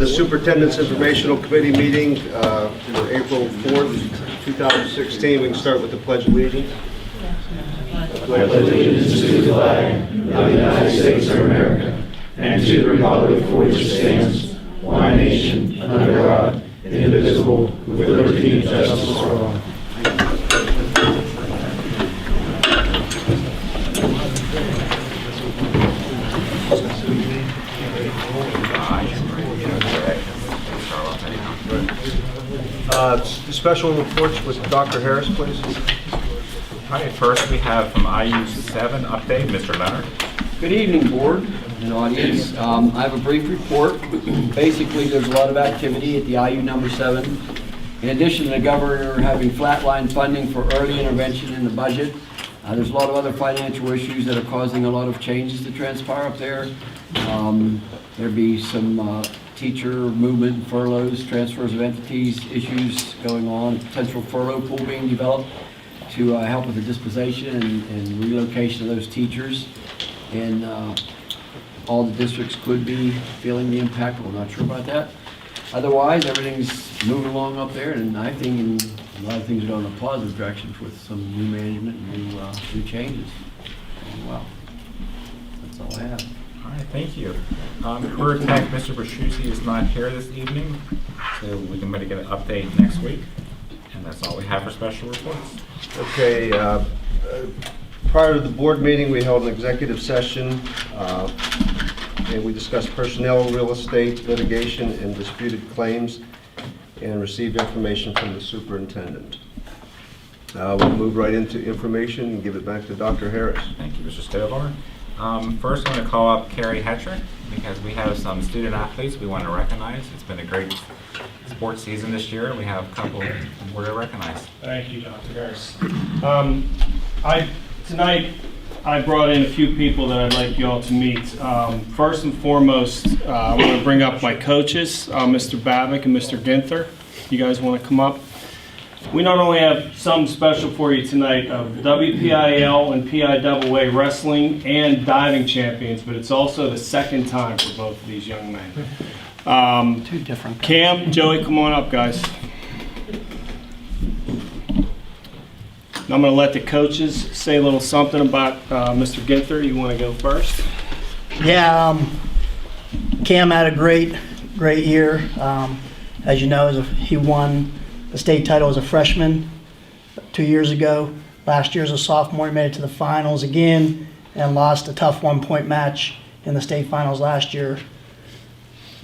The Superintendent's Informational Committee meeting for April 4th, 2016. We can start with the Pledge of Allegiance. I pledge allegiance to the flag of the United States of America and to the republic for which it stands, one nation, under God, indivisible, with liberty and justice for all. Special reports with Dr. Harris, please. All right, first we have from IU7 update, Mr. Leonard. Good evening, board and audience. I have a brief report. Basically, there's a lot of activity at the IU number 7. In addition to the governor having flatline funding for early intervention in the budget, there's a lot of other financial issues that are causing a lot of changes to transpire up there. There'll be some teacher movement, furloughs, transfers of entities, issues going on, potential furlough pool being developed to help with the disposition and relocation of those teachers. And all the districts could be feeling the impact. We're not sure about that. Otherwise, everything's moving along up there, and I think a lot of things are going in a positive direction with some new management and new changes. Well, that's all I have. All right, thank you. Career Tech, Mr. Bertuzzi is not here this evening, so we can maybe get an update next week. And that's all we have for special reports. Okay. Prior to the board meeting, we held an executive session and we discussed personnel, real estate, litigation, and disputed claims, and received information from the superintendent. We'll move right into information and give it back to Dr. Harris. Thank you, Mr. Stovall. First, I want to call up Carrie Hetrick because we have some student athletes we want to recognize. It's been a great sports season this year. We have a couple we're to recognize. Thank you, Dr. Harris. Tonight, I brought in a few people that I'd like you all to meet. First and foremost, I want to bring up my coaches, Mr. Babick and Mr. Ginther. You guys want to come up? We not only have something special for you tonight of WPIAL and PIAA wrestling and diving champions, but it's also the second time for both of these young men. Two different. Cam, Joey, come on up, guys. I'm going to let the coaches say a little something about Mr. Ginther. You want to go first? Yeah, Cam had a great year. As you know, he won the state title as a freshman 2 years ago. Last year as a sophomore, he made it to the finals again and lost a tough 1-point match in the state finals last year.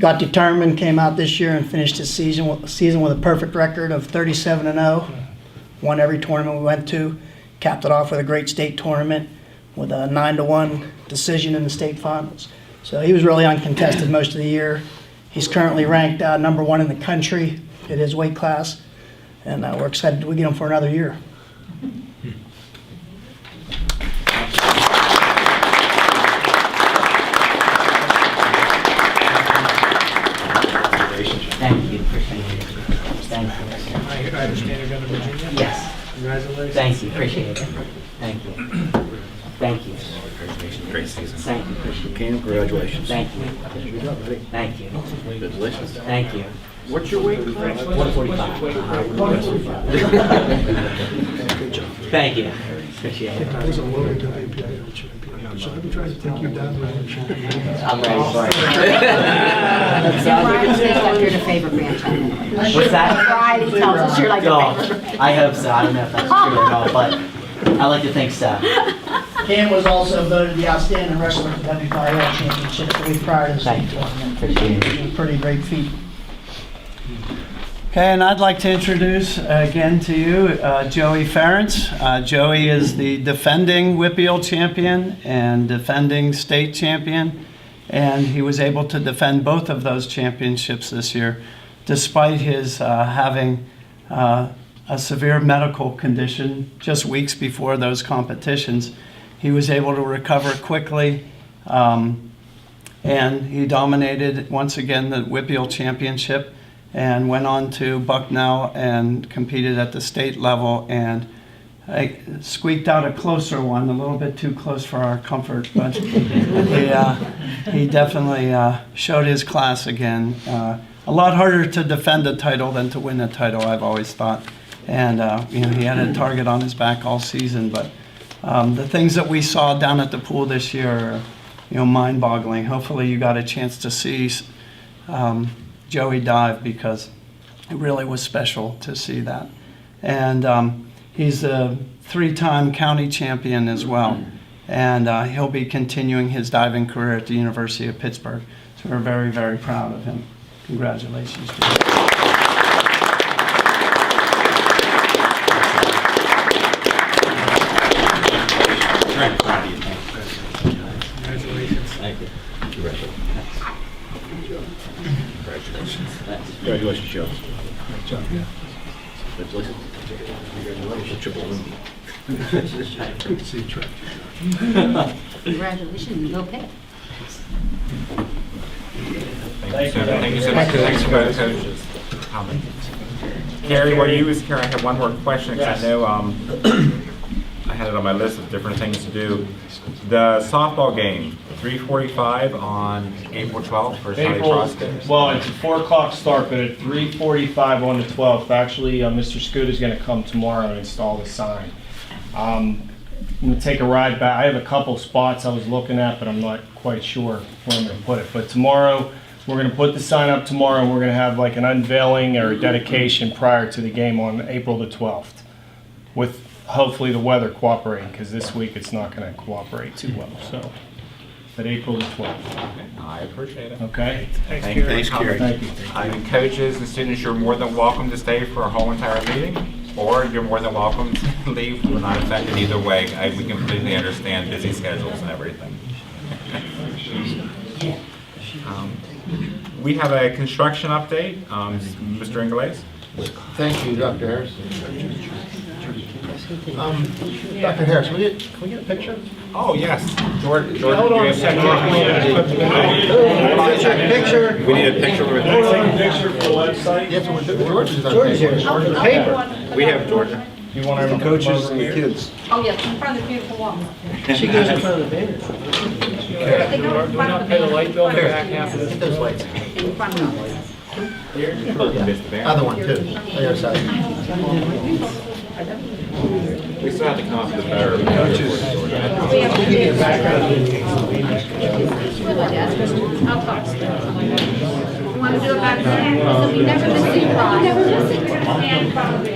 Got determined, came out this year and finished his season with a perfect record of 37-0. Won every tournament we went to. Capped it off with a great state tournament with a 9-1 decision in the state finals. So he was really uncontested most of the year. He's currently ranked number 1 in the country at his weight class, and we're excited to get him for another year. Thank you, appreciate it. Thank you. I understand you're going to Virginia? Yes. Congratulations. Thank you, appreciate it. Thank you. Thank you. Congratulations, great season. Thank you, appreciate it. Cam, congratulations. Thank you. Thank you. Congratulations. Thank you. What's your weight class? 145. Thank you. Appreciate it. That was a loaded WPIAL champion. Should I be trying to take you down to the champion? I'm ready for it. Brian says that you're the favorite grandchild. What's that? Brian tells us you're like the Oh, favorite. I hope so. I don't know if that's true or not, but I like to think so. Cam was also voted the outstanding wrestler at the WPIAL championship the week prior to the state Thank you. tournament. Appreciate it. It was a pretty great feat. Okay, and I'd like to introduce again to you Joey Ferentz. Joey is the defending WPIAL champion and defending state champion, and he was able to defend both of those championships this year, despite his having a severe medical condition just weeks before those competitions. He was able to recover quickly, and he dominated once again the WPIAL championship, and went on to Bucknell and competed at the state level and I squeaked out a closer one, a little bit too close for our comfort, but he definitely showed his class again. A lot harder to defend a title than to win a title, I've always thought. And he had a target on his back all season, but the things that we saw down at the pool this year are mind-boggling. Hopefully you got a chance to see Joey dive, because it really was special to see that. And he's a 3-time county champion as well, and he'll be continuing his diving career at the University of Pittsburgh. So we're very, very proud of him. Congratulations to you. Congratulations, Joe. Good to see you, Trey. Congratulations, okay. Thank you so much. Thanks for both coaches. Carrie, while you was here, I had one more question, because I know I had it on my list of different things to do. The softball game, 3:45 on April 12th for Charlie Frosted. Well, it's a 4 o'clock start, but at 3:45 on the 12th. Actually, Mr. Scoot is going to come tomorrow and install the sign. I'm going to take a ride back. I have a couple spots I was looking at, but I'm not quite sure where I'm going to put it. But tomorrow, we're going to put the sign up tomorrow, and we're going to have like an unveiling or a dedication prior to the game on April the 12th, with hopefully the weather cooperating, because this week it's not going to cooperate too well. So, but April the 12th. I appreciate it. Okay. Thank you. Thanks, Carrie. Thank you. And coaches and students, you're more than welcome to stay for a whole entire meeting, or you're more than welcome to leave. We're not affected either way. We completely understand busy schedules and everything. We have a construction update. Mr. Ingles? Thank you, Dr. Harris. Dr. Harris, can we get a picture? Oh, yes. George, Hold on a second. Picture. We need a picture with Picture for the website. Yes, George is on paper. Paper. We have Georgia. You want our Coaches and the kids. Oh, yes, in front of the beautiful wall. She goes in front of the banner. They go in front of the light bill in the back half of Get those lights. In front of them. Other one, too. The other side. We still have to come up with a better. We have to do I'll talk to you. You want to do it back there? So we never miss it. Never miss it. We're going to stand in front of it.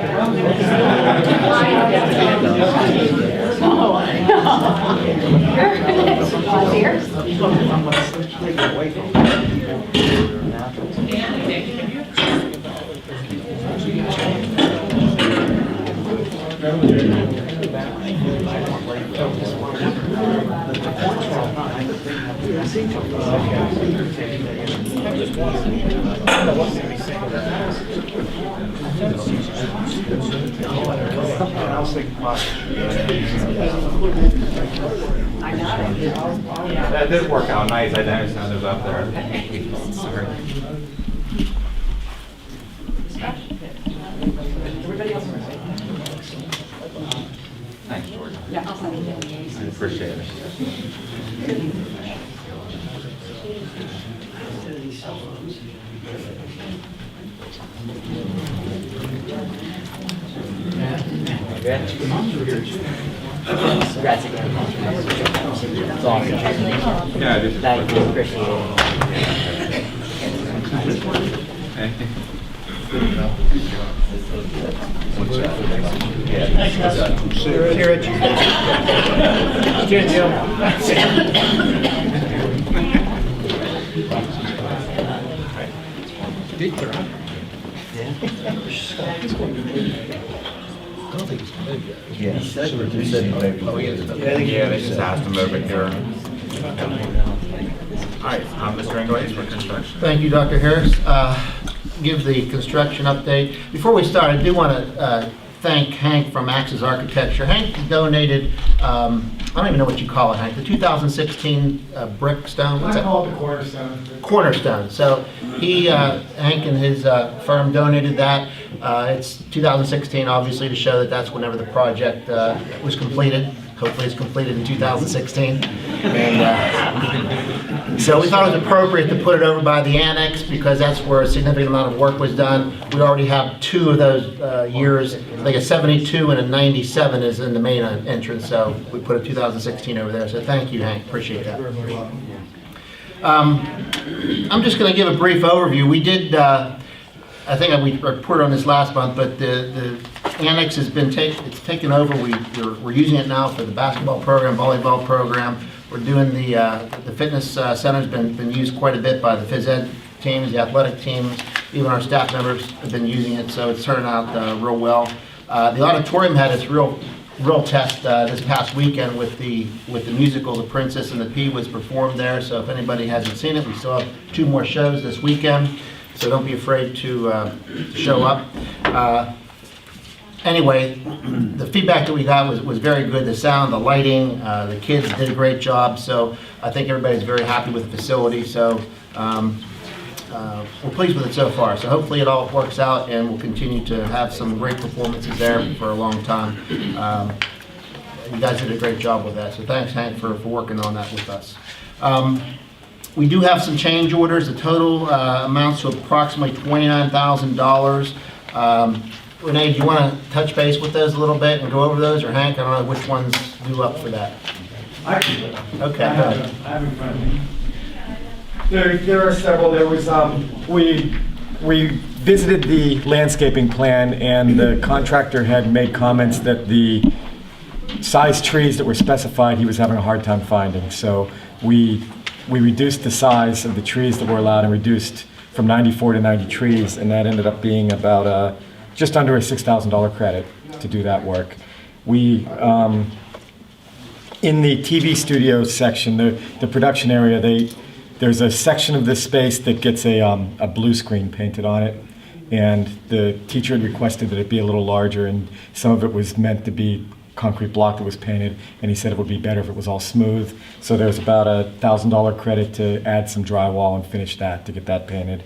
That did work out nice. I noticed how those up there. Sorry. Thanks, George. Yeah, I'll send it. I appreciate it. Congrats again. It's awesome. Yeah, I just. Thank you, appreciate Yeah, they just asked him over here. All right, Mr. Ingles for construction. Thank you, Dr. Harris. Give the construction update. Before we start, I do want to thank Hank from Axis Architecture. Hank donated, I don't even know what you call it, Hank, the 2016 brick stone. What's that? I call it the cornerstone. Cornerstone. So he, Hank and his firm donated that. It's 2016, obviously, to show that that's whenever the project was completed. Hopefully it's completed in 2016. And so we thought it was appropriate to put it over by the annex because that's where a significant amount of work was done. We already have 2 of those years, like a 72 and a 97 is in the main entrance, so we put a 2016 over there. So thank you, Hank, appreciate that. I'm just going to give a brief overview. We did, I think we reported on this last month, but the annex has been taken over. We're using it now for the basketball program, volleyball program. We're doing the fitness center's been used quite a bit by the phys ed teams, the athletic teams, even our staff members have been using it, so it's turning out real well. The auditorium had its real test this past weekend with the musical The Princess and the Pea was performed there, so if anybody hasn't seen it, we still have 2 more shows this weekend, so don't be afraid to show up. Anyway, the feedback that we got was very good. The sound, the lighting, the kids did a great job, so I think everybody's very happy with the facility, so we're pleased with it so far. So hopefully it all works out and we'll continue to have some great performances there for a long time. You guys did a great job with that, so thanks, Hank, for working on that with us. We do have some change orders. The total amounts to approximately $29,000. Renee, do you want to touch base with those a little bit and go over those, or Hank? I don't know which one's due up for that. I can do it. Okay, go ahead. I have in front of me. There are several. There was we visited the landscaping plan, and the contractor had made comments that the size trees that were specified he was having a hard time finding. So we reduced the size of the trees that were allowed and reduced from 94 to 90 trees, and that ended up being about just under a $6,000 credit to do that work. We in the TV studio section, the production area, there's a section of this space that gets a blue screen painted on it, and the teacher had requested that it be a little larger, and some of it was meant to be concrete block that was painted, and he said it would be better if it was all smooth. So there's about a $1,000 credit to add some drywall and finish that, to get that painted.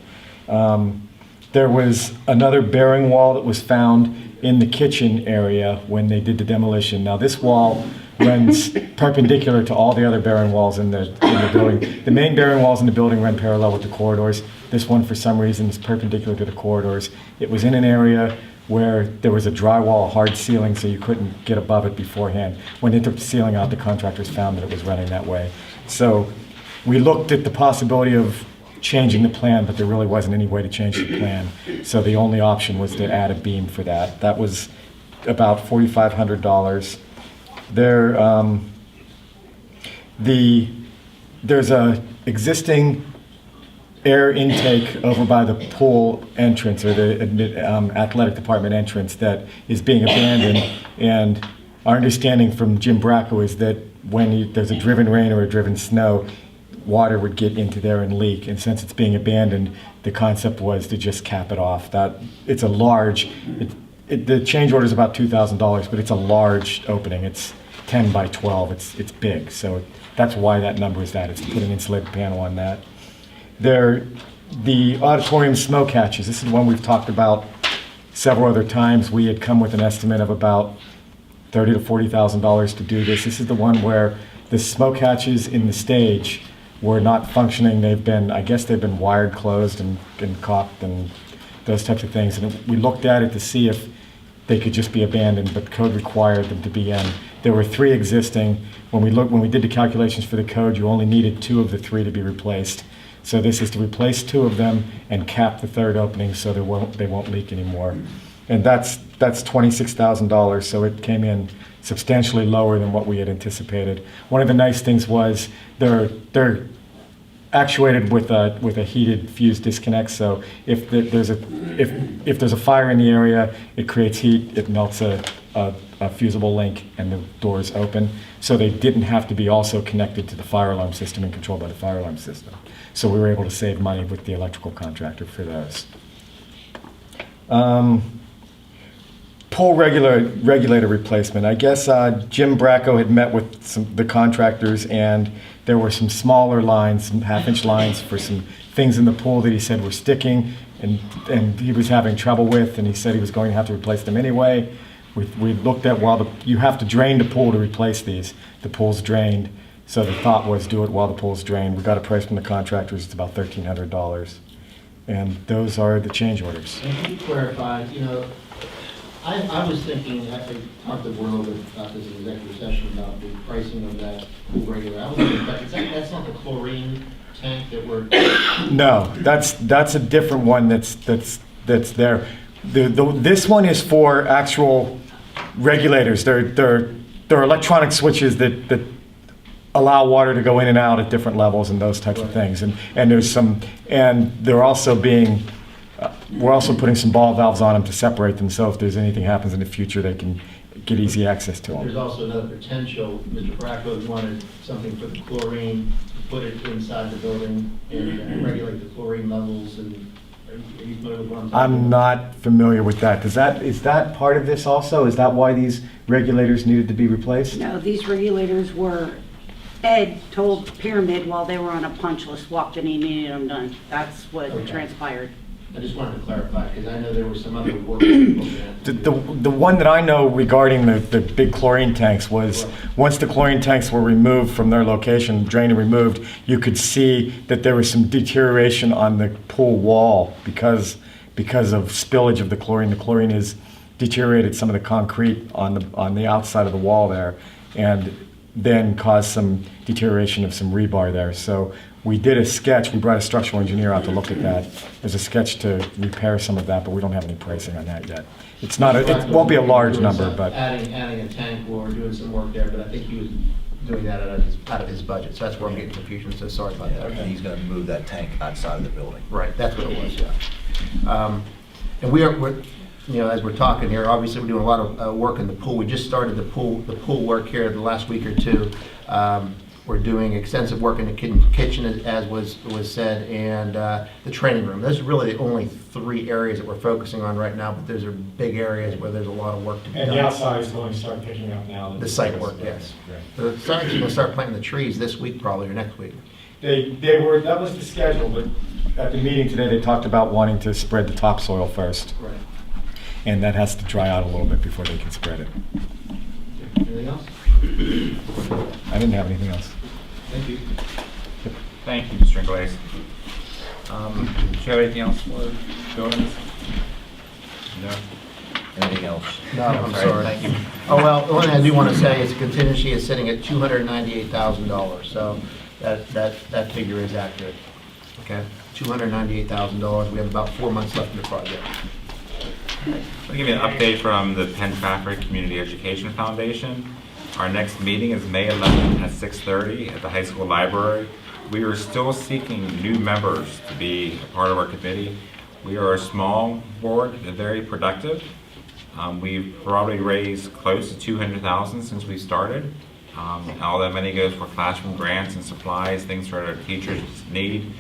There was another bearing wall that was found in the kitchen area when they did the demolition. Now this wall runs perpendicular to all the other bearing walls in the building. The main bearing walls in the building run parallel with the corridors. This one, for some reason, is perpendicular to the corridors. It was in an area where there was a drywall hard ceiling, so you couldn't get above it beforehand. When they took the ceiling out, the contractors found that it was running that way. So we looked at the possibility of changing the plan, but there really wasn't any way to change the plan. So the only option was to add a beam for that. That was about $4,500. There's a existing air intake over by the pool entrance, or the athletic department entrance, that is being abandoned. And our understanding from Jim Bracco is that when there's a driven rain or a driven snow, water would get into there and leak. And since it's being abandoned, the concept was to just cap it off. That it's a large. The change order is about $2,000, but it's a large opening. It's 10 by 12. It's big, so that's why that number is that. It's to put an insulated panel on that. The auditorium smoke hatches. This is one we've talked about several other times. We had come with an estimate of about $30,000 to $40,000 to do this. This is the one where the smoke hatches in the stage were not functioning. I guess they've been wired closed and caulked and those types of things. And we looked at it to see if they could just be abandoned, but code required them to be in. There were 3 existing. When we did the calculations for the code, you only needed 2 of the 3 to be replaced. So this is to replace 2 of them and cap the 3rd opening so they won't leak anymore. And that's $26,000, so it came in substantially lower than what we had anticipated. One of the nice things was they're actuated with a heated fuse disconnect, so if there's a fire in the area, it creates heat, it melts a fusible link, and the doors open. So they didn't have to be also connected to the fire alarm system and controlled by the fire alarm system. So we were able to save money with the electrical contractor for those. Pool regulator replacement. I guess Jim Bracco had met with the contractors, and there were some smaller lines, some half-inch lines for some things in the pool that he said were sticking, and he was having trouble with, and he said he was going to have to replace them anyway. We looked at, you have to drain the pool to replace these. The pool's drained, so the thought was do it while the pool's drained. We got a price from the contractors, it's about $1,300. And those are the change orders. And can you clarify, I was thinking, I talked to the board a little bit about this in executive session about the pricing of that pool regulator. I was thinking, that's not the chlorine tank that we're... No, that's a different one that's there. This one is for actual regulators. They're electronic switches that allow water to go in and out at different levels and those types of things. And there's some, and they're also being, we're also putting some ball valves on them to separate them, so if there's anything happens in the future, they can get easy access to them. There's also another potential. Mr. Bracco wanted something for the chlorine, to put it inside the building and regulate the chlorine levels. And are you familiar with what I'm talking I'm about? not familiar with that. Is that part of this also? Is that why these regulators needed to be replaced? No, these regulators were, Ed told Pyramid while they were on a punch list, walked in, he needed them done. That's what Okay. transpired. I just wanted to clarify, because I know there was some other work. The The one that I know regarding the big chlorine tanks was, once the chlorine tanks were removed from their location, drained and removed, you could see that there was some deterioration on the pool wall because of spillage of the chlorine. The chlorine has deteriorated some of the concrete on the outside of the wall there, and then caused some deterioration of some rebar there. So we did a sketch. We brought a structural engineer out to look at that. There's a sketch to repair some of that, but we don't have any pricing on that yet. It's not. It won't be a large number, but Adding a tank or doing some work there, but I think he was doing that out of his budget. So that's where I'm getting confusion. So sorry about that. And he's going to move that tank outside of the building. Right, that's what it was, yeah. And we're, as we're talking here, obviously we're doing a lot of work in the pool. We just started the pool work here the last week or two. We're doing extensive work in the kitchen, as was said, and the training room. Those are really the only 3 areas that we're focusing on right now, but those are big areas where there's a lot of work to be done. and the outside is going to start picking up now. The site work, yes. The site's going to start planting the trees this week probably, or next week. They were, that was the schedule, but at the meeting today, they talked about wanting to spread the topsoil first. Right. And that has to dry out a little bit before they can spread it. Anything else? I didn't have anything else. Thank you. Thank you, Mr. Inglaze. Do you have anything else for buildings? No? Anything else? No, I'm sorry. Thank you. Oh, well, the one thing I do want to say is the contingency is sitting at $298,000, so that figure is accurate. Okay, $298,000. We have about 4 months left in the project. I'll give you an update from the Penn Trafford Community Education Foundation. Our next meeting is May 11th at 6:30 at the high school library. We are still seeking new members to be a part of our committee. We are a small board, very productive. We've probably raised close to $200,000 since we started. All that money goes for classroom grants and supplies, things that our teachers need.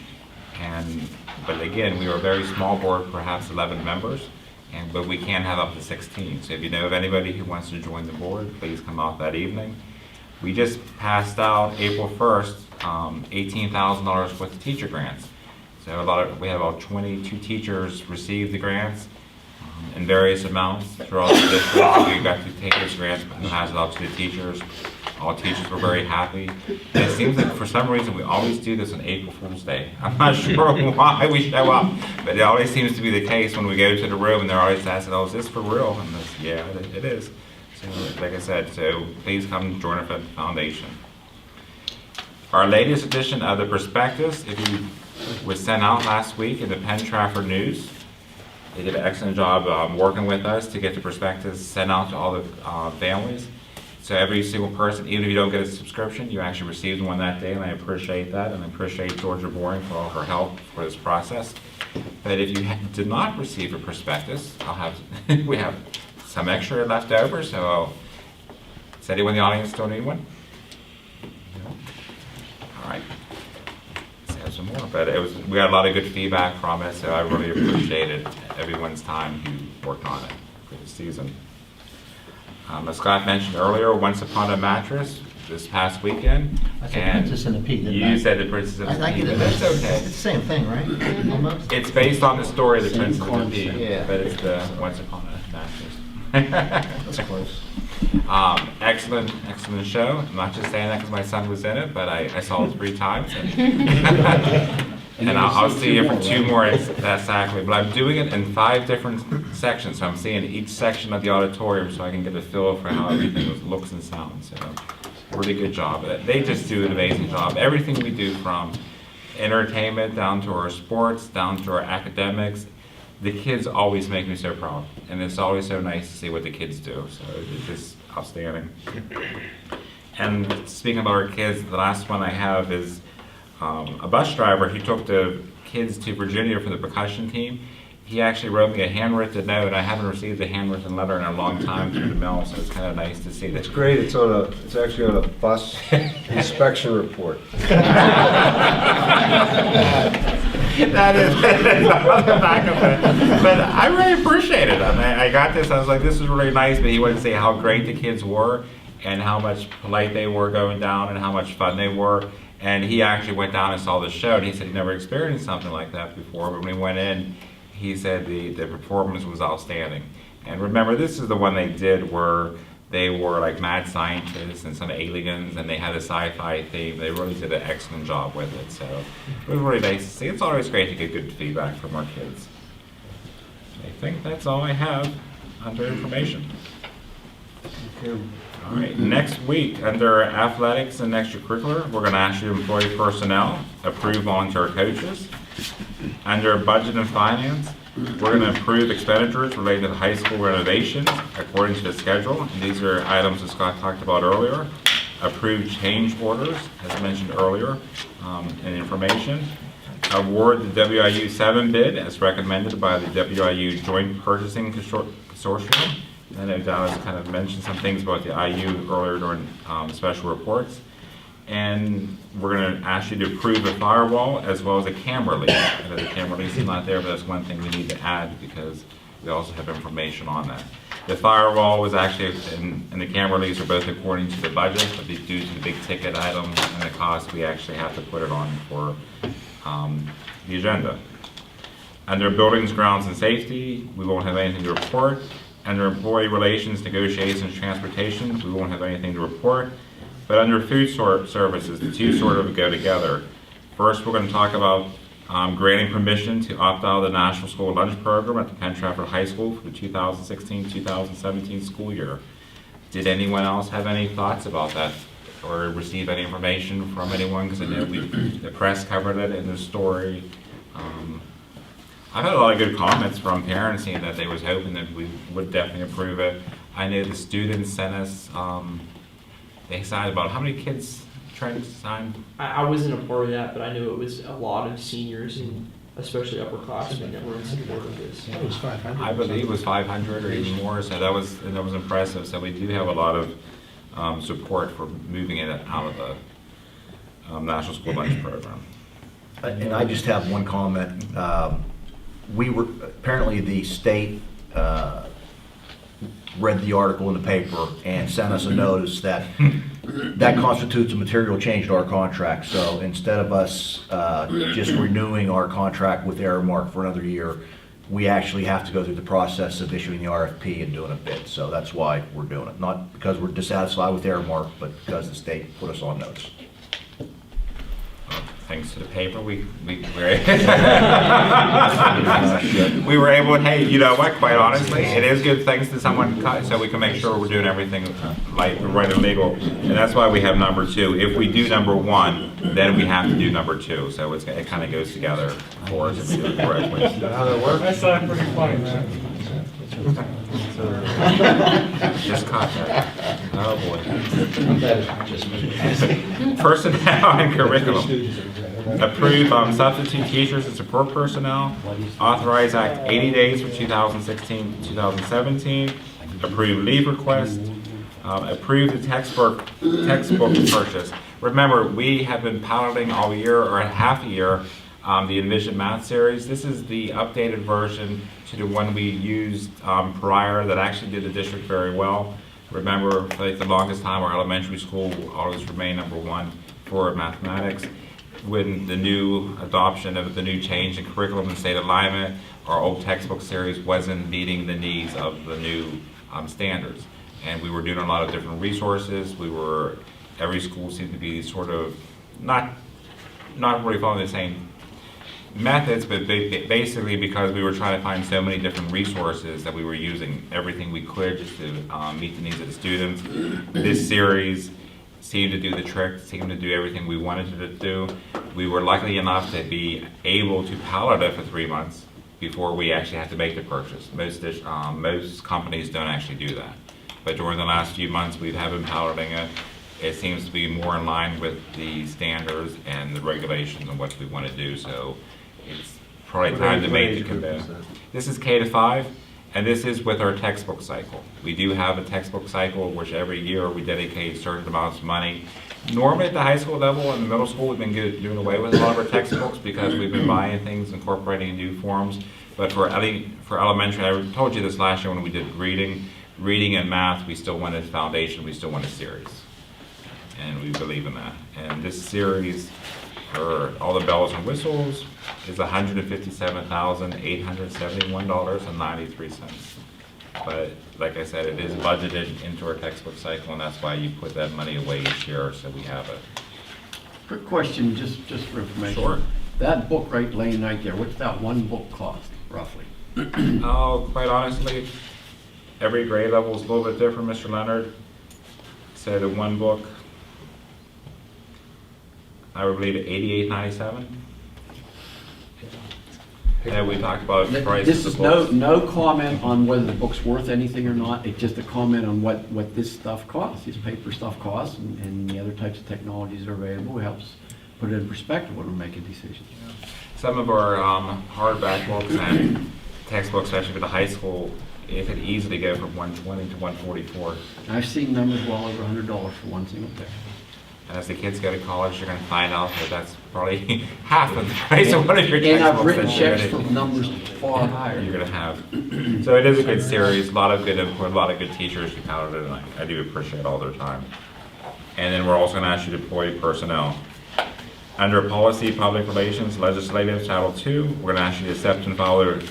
But again, we are a very small board, perhaps 11 members. But we can have up to 16. So if you know of anybody who wants to join the board, please come out that evening. We just passed out April 1st, $18,000 worth of teacher grants. So we have about 22 teachers receive the grants in various amounts throughout the district. So we got to take those grants and pass it out to the teachers. All teachers were very happy. And it seems like for some reason we always do this on April Fool's Day. I'm not sure why we show up, but it always seems to be the case when we go to the room and they're always asking, "Oh, is this for real?" And this, yeah, it is. So, like I said, so please come join our foundation. Our latest edition of the prospectus, was sent out last week in the Penn Trafford News. They did an excellent job working with us to get the prospectus sent out to all the families. So every single person, even if you don't get a subscription, you actually received one that day, and I appreciate that, and I appreciate Georgia Boring for all her help for this process. But if you did not receive a prospectus, we have some extra left over, so does anyone in the audience still need one? No? All right. Let's have some more. But we got a lot of good feedback from it, so I really appreciated everyone's time who worked on it for the season. As Scott mentioned earlier, Once Upon a Mattress, this past weekend. I said and Princess and the Pea, didn't I? You said the Princess and the I Pea, get it. but that's It's okay. the same thing, right? Almost? It's based on the story of the Same Princess and the Pea, concept. Yeah. but it's the Once Upon a Mattress. That's close. Excellent show. I'm not just saying that because my son was in it, but I saw it 3 times. And I'll see it for 2 more, exactly. But I'm doing it in 5 different sections, so I'm seeing each section of the auditorium so I can get a feel for how everything looks and sounds. So, really good job. They just do an amazing job. Everything we do, from entertainment down to our sports, down to our academics, the kids always make me so proud. And it's always so nice to see what the kids do. So it's just outstanding. And speaking about our kids, the last one I have is a bus driver. He took the kids to Virginia for the percussion team. He actually wrote me a handwritten note. I haven't received a handwritten letter in a long time through the mail, so it's kind of nice to see that. It's great, it's actually on a bus inspection report. That is on the back of it. But I really appreciate it. I mean, I got this, I was like, this is really nice, but he wanted to say how great the kids were and how much polite they were going down and how much fun they were. And he actually went down and saw the show, and he said he never experienced something like that before, but when he went in, he said the performance was outstanding. And remember, this is the one they did where they were like mad scientists and some aliens, and they had a sci-fi theme. They really did an excellent job with it, so it was really nice to see. It's always great to get good feedback from our kids. I think that's all I have under information. All right, next week, under athletics and extracurricular, we're going to ask you to employ personnel, approve volunteer coaches. Under budget and finance, we're going to approve expenditures related to the high school renovations according to the schedule. And these are items that Scott talked about earlier. Approve change orders, as mentioned earlier, and information. Award the WIU 7 bid as recommended by the WIU Joint Purchasing Consortium. I know Dallas kind of mentioned some things about the IU earlier during special reports. And we're going to ask you to approve a firewall as well as a camera lease. I know the camera lease is not there, but that's one thing we need to add because we also have information on that. The firewall was actually, and the camera lease are both according to the budget, but due to the big ticket items and the cost, we actually have to put it on for the agenda. Under buildings, grounds, and safety, we won't have anything to report. Under employee relations, negotiations, transportation, we won't have anything to report. But under food services, the two sort of go together. First, we're going to talk about granting permission to opt out of the National School Lunch Program at the Penn Trafford High School for the 2016-2017 school year. Did anyone else have any thoughts about that or receive any information from anyone? Because I know the press covered it in the story. I've had a lot of good comments from parents saying that they was hoping that we would definitely approve it. I know the students sent us, they decided about how many kids trying to sign. I wasn't a part of that, but I knew it was a lot of seniors and especially upperclassmen that were in support of this. It was 500. I believe it was 500 or even more, so that was impressive. So we do have a lot of support for moving it out of the National School Lunch Program. And I just have one comment. We were, apparently the state read the article in the paper and sent us a notice that that constitutes a material change to our contract. So instead of us just renewing our contract with Aramark for another year, we actually have to go through the process of issuing the RFP and doing a bid. So that's why we're doing it. Not because we're dissatisfied with Aramark, but because the state put us on notice. Thanks to the paper, we were able, hey, you know what, quite honestly, it is good thanks to someone, so we can make sure we're doing everything like right and legal. And that's why we have number 2. If we do number 1, then we have to do number 2. So it kind of goes together for us if we do it correctly. How that works? That's not pretty funny, man. Just caught that. Oh boy. Personnel and curriculum. Approve substitute teachers and support personnel. Authorize Act 80 days for 2016-2017. Approve leave request. Approve the textbook purchase. Remember, we have been piloting all year or half a year the Envision Math series. This is the updated version to the one we used prior that actually did the district very well. Remember, for like the longest time, our elementary school will always remain #1 for mathematics. When the new adoption of the new change in curriculum and state alignment, our old textbook series wasn't meeting the needs of the new standards. And we were doing a lot of different resources. Every school seemed to be sort of not really following the same methods, but basically because we were trying to find so many different resources that we were using everything we could just to meet the needs of the students. This series seemed to do the trick, seemed to do everything we wanted it to do. We were lucky enough to be able to pilot it for 3 months before we actually had to make the purchase. Most companies don't actually do that. But during the last few months we have been piloting it. It seems to be more in line with the standards and the regulations and what we want to do. So it's probably time to make the commitment. This is K-5, and this is with our textbook cycle. We do have a textbook cycle, which every year we dedicate certain amounts of money. Normally at the high school level and the middle school, we've been doing away with a lot of our textbooks because we've been buying things, incorporating new forms. But for elementary, I told you this last year when we did reading and math, we still wanted foundation, we still want a series. And we believe in that. And this series, for all the bells and whistles, is $157,871.93. But like I said, it is budgeted into our textbook cycle, and that's why you put that money away each year, so we have it. Quick question, just for information. Sure. That book laying right there, what's that one book cost, roughly? Oh, quite honestly, every grade level is a little bit different, Mr. Leonard. So the one book, I would believe $88.97. And we talked about the price This of is the books. no comment on whether the book's worth anything or not. It's just a comment on what this stuff costs, this paper stuff costs, and the other types of technologies are available. It helps put it in perspective when we're making decisions. Some of our hardback books and textbooks, especially for the high school, it could easily go from $120 to $144. I've seen numbers well over $100 for one single paper. And as the kids go to college, you're going to find out that that's probably half of the price of one of your And textbooks. I've written that you're checks gonna- for numbers far higher. You're going to have. So it is a good series, a lot of good input, a lot of good teachers who counted it, and I do appreciate all their time. And then we're also going to ask you to deploy personnel. Under Policy, Public Relations, Legislative, Title II, we're going to ask you to accept and follow the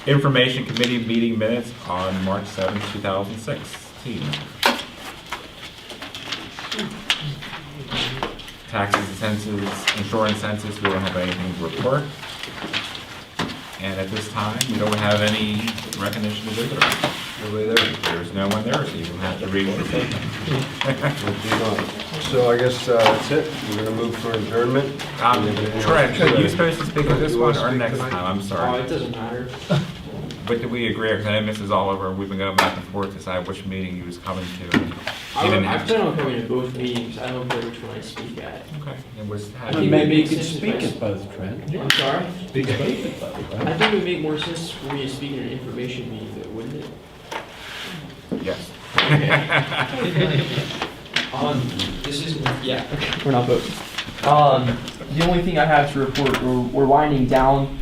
Information Committee meeting minutes on March 7, 2016. Taxes and census, insurance census, we don't have anything to report. And at this time, we don't have any recognition of visitors. Nobody there? There's no one there, so you don't have to read the statement. So I guess that's it. We're going to move for adjournment. Trent, are you supposed to speak on this You one wanna or speak next tonight? time? I'm Oh, sorry. it doesn't matter. But did we agree, because I know Mrs. Oliver, we've been going back and forth to decide which meeting he was coming to. He didn't I have plan to. on coming to both meetings. I don't care which one I speak at. Okay. It was. I think Maybe it you makes could sense speak if I- at both, Trent. I'm sorry? Speak at both, right? I think it would make more sense for me to speak in an information meeting, though, wouldn't it? Yes. This is, yeah, we're not voting. The only thing I have to report, we're winding down.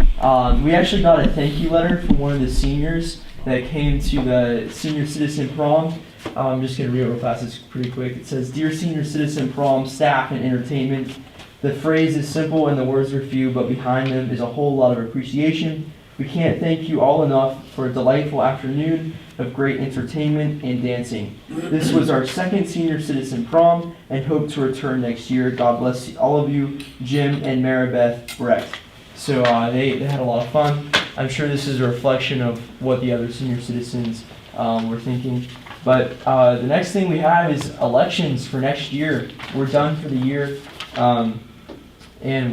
We actually got a thank you letter from one of the seniors that came to the senior citizen prom. I'm just gonna read it real fast, it's pretty quick. It says, "Dear senior citizen prom staff and entertainment, the phrase is simple and the words are few, but behind them is a whole lot of appreciation. We can't thank you all enough for a delightful afternoon of great entertainment and dancing. This was our second senior citizen prom and hope to return next year. God bless all of you, Jim and Maribeth Brecht." So they had a lot of fun. I'm sure this is a reflection of what the other senior citizens were thinking. But the next thing we have is elections for next year. We're done for the year, and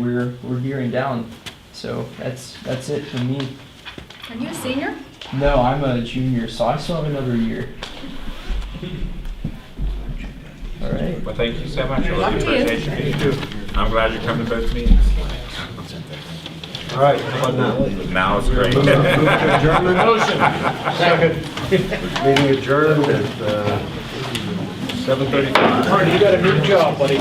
we're gearing down. So that's it for me. Are you a senior? No, I'm a junior, so I still have another year. All right. Well, thank you so much. I Luck really to you. appreciate you. I'm glad you come to both meetings. All right, how about now? Now it's great. Move to adjournment. Motion. Second. Meeting adjourned at 7:35. Marty, you got a new job, buddy.